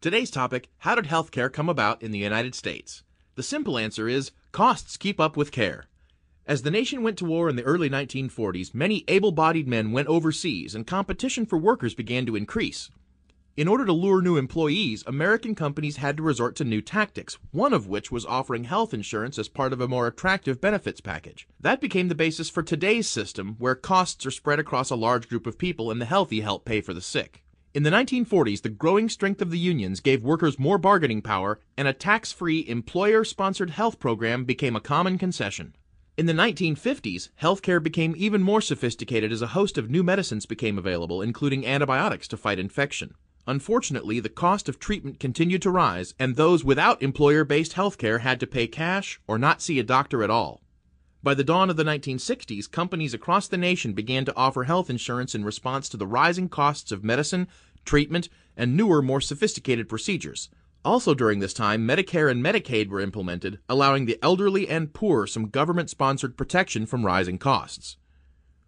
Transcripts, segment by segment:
Today's topic, how did healthcare come about in the United States? The simple answer is, costs keep up with care. As the nation went to war in the early 1940s, many able-bodied men went overseas and competition for workers began to increase. In order to lure new employees, American companies had to resort to new tactics, one of which was offering health insurance as part of a more attractive benefits package. That became the basis for today's system, where costs are spread across a large group of people and the healthy help pay for the sick. In the 1940s, the growing strength of the unions gave workers more bargaining power, and a tax-free, employer-sponsored health program became a common concession. In the 1950s, healthcare became even more sophisticated as a host of new medicines became available, including antibiotics to fight infection. Unfortunately, the cost of treatment continued to rise, and those without employer-based healthcare had to pay cash or not see a doctor at all. By the dawn of the 1960s, companies across the nation began to offer health insurance in response to the rising costs of medicine, treatment, and newer, more sophisticated procedures. Also during this time, Medicare and Medicaid were implemented, allowing the elderly and poor some government-sponsored protection from rising costs.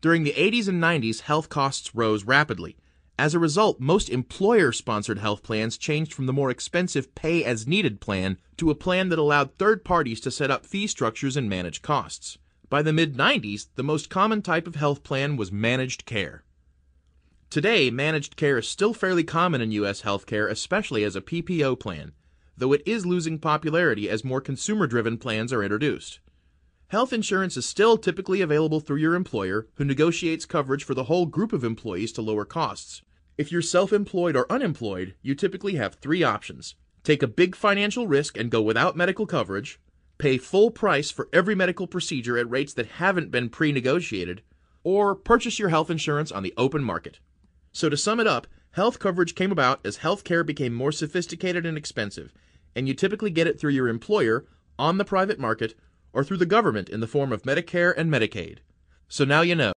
During the 80s and 90s, health costs rose rapidly. As a result, most employer-sponsored health plans changed from the more expensive pay-as-needed plan to a plan that allowed third parties to set up fee structures and manage costs. By the mid-90s, the most common type of health plan was managed care. Today, managed care is still fairly common in U.S. healthcare, especially as a PPO plan, though it is losing popularity as more consumer-driven plans are introduced. Health insurance is still typically available through your employer, who negotiates coverage for the whole group of employees to lower costs. If you're self-employed or unemployed, you typically have three options. Take a big financial risk and go without medical coverage, pay full price for every medical procedure at rates that haven't been pre-negotiated, or purchase your health insurance on the open market. So to sum it up, health coverage came about as healthcare became more sophisticated and expensive, and you typically get it through your employer, on the private market, or through the government in the form of Medicare and Medicaid. So now you know.